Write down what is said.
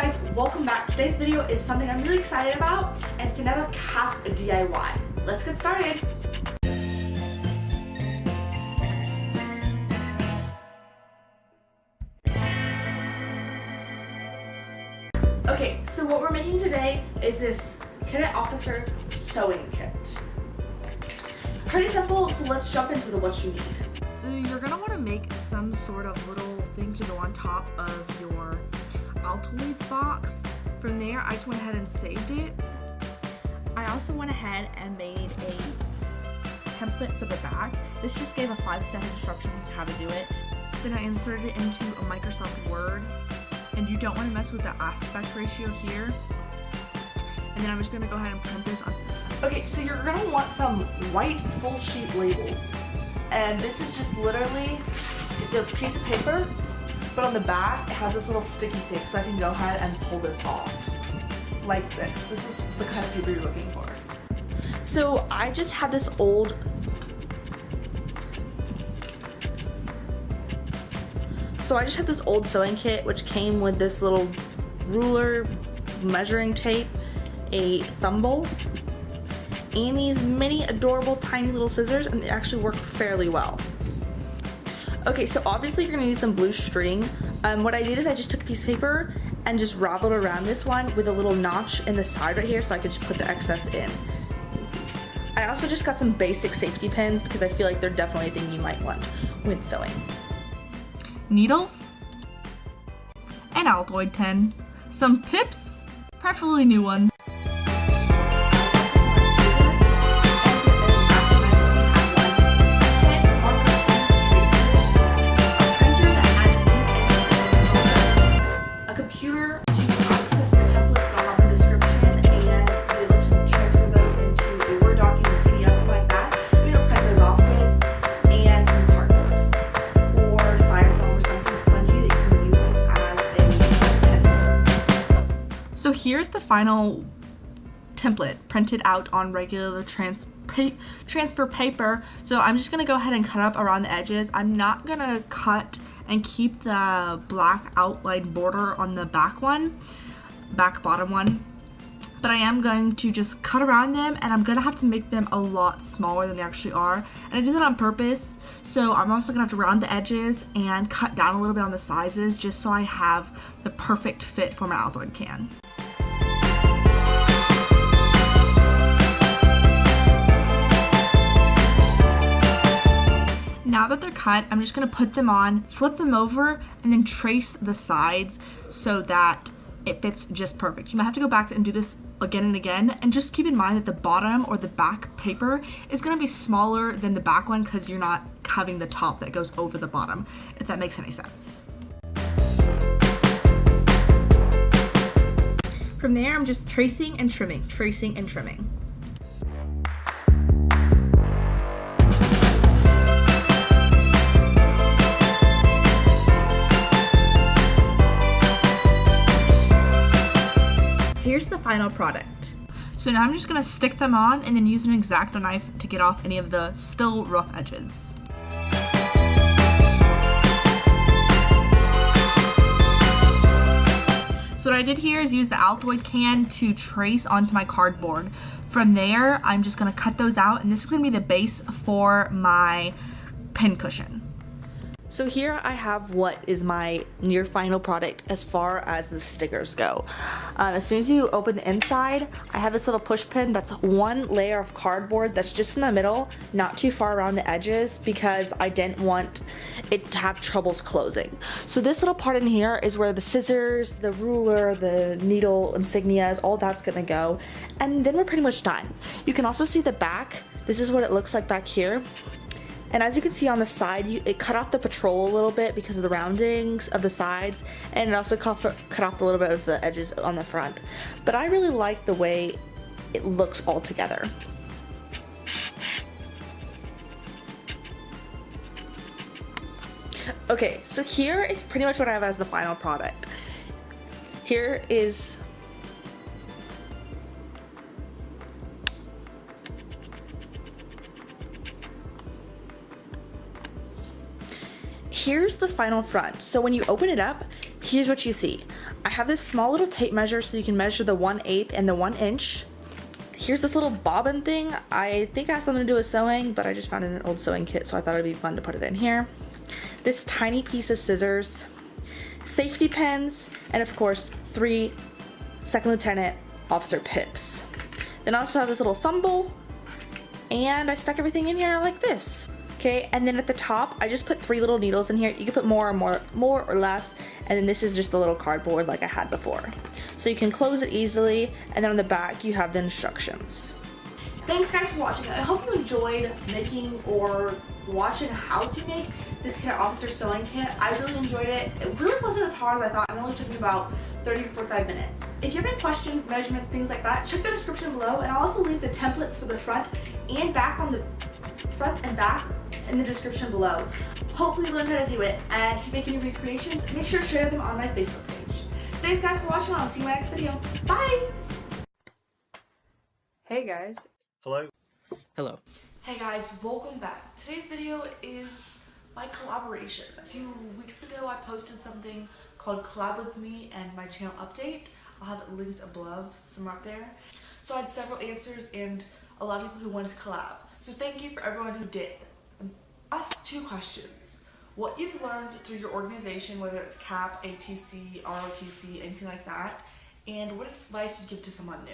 guys, welcome back. Today's video is something I'm really excited about, and it's another cap DIY. Let's get started. Okay, so what we're making today is this Cadet Officer sewing kit. It's pretty simple, so let's jump into what you need. So you're gonna want to make some sort of little thing to go on top of your Altoids box. From there, I just went ahead and saved it. I also went ahead and made a template for the back. This just gave a 5-step instructions on how to do it. So then I inserted it into a Microsoft Word, and you don't want to mess with the aspect ratio here. And then I'm just gonna go ahead and print this on. Okay, so you're gonna want some white full sheet labels. And this is just literally, it's a piece of paper, but on the back it has this little sticky thing, so I can go ahead and pull this off like this. This is the kind of paper you're looking for. So I just had this old sewing kit which came with this little ruler, measuring tape, a thimble, and these mini adorable tiny little scissors, and they actually work fairly well. Okay, so obviously you're gonna need some blue string. What I did is I just took a piece of paper and just raveled around this one with a little notch in the side right here so I could just put the excess in. I also just got some basic safety pins because I feel like they're definitely a thing you might want when sewing. Needles, an Altoid tin, some pips, preferably new ones. So here's the final template printed out on regular transfer paper. So I'm just gonna go ahead and cut up around the edges. I'm not gonna cut and keep the black outline border on the back bottom one, but I am going to just cut around them, and I'm gonna have to make them a lot smaller than they actually are. And I did that on purpose, so I'm also gonna have to round the edges and cut down a little bit on the sizes just so I have the perfect fit for my Altoid can. Now that they're cut, I'm just gonna put them on, flip them over, and then trace the sides so that it fits just perfect. You might have to go back and do this again and again, and just keep in mind that the bottom or the back paper is gonna be smaller than the back one because you're not having the top that goes over the bottom, if that makes any sense. From there, I'm just tracing and trimming, tracing and trimming. Here's the final product. So now I'm just gonna stick them on and then use an X-Acto knife to get off any of the still rough edges. So what I did here is use the Altoid can to trace onto my cardboard. From there, I'm just gonna cut those out, and this is gonna be the base for my pin cushion. So here I have what is my near final product as far as the stickers go. As soon as you open the inside, I have this little push pin that's one layer of cardboard that's just in the middle, not too far around the edges, because I didn't want it to have troubles closing. So this little part in here is where the scissors, the ruler, the needle insignias, all that's gonna go. And then we're pretty much done. You can also see the back. This is what it looks like back here. And as you can see on the side, it cut off the patrol a little bit because of the roundings of the sides, and it also cut off a little bit of the edges on the front. But I really like the way it looks all together. Okay, so here is pretty much what I have as the final product. Here is here's the final front. So when you open it up, here's what you see. I I have this small little tape measure so you can measure the 1/8 and the 1 inch. Here's this little bobbin thing. I think it has something to do with sewing, but I just found it in an old sewing kit, so I thought it'd be fun to put it in here. This tiny piece of scissors, safety pins, and of course 3 Second Lieutenant Officer pips. Then I also have this little thimble, and I stuck everything in here like this. Okay, and then at the top, I just put 3 little needles in here. You can put more or less, and then this is just the little cardboard like I had before. So you can close it easily, and then on the back you have the instructions. Thanks guys for watching. I hope you enjoyed making or watching how to make this Cadet Officer sewing kit. I really enjoyed it. It really wasn't as hard as I thought. It only took me about 30 to 45 minutes. If you have any questions, measurements, things like that, check the description below, and I'll also leave the templates for the front and back on the front and back in the description below. Hopefully you learn how to do it, and if you make any recreations, make sure to share them on my Facebook page. Thanks guys for watching. I'll see you in my next video. Bye! Hey guys. Hello. Hello. Hey guys, welcome back. Today's video is my collaboration. A few weeks ago I posted something called Collab With Me and my channel update. I'll have it linked above, somewhere up there. So I had several answers and a lot of people who wanted to collab. So thank you for everyone who did. Ask 2 questions. What you've learned through your organization, whether it's CAP, ATC, ROTC, anything like that, and what advice you'd give to someone new.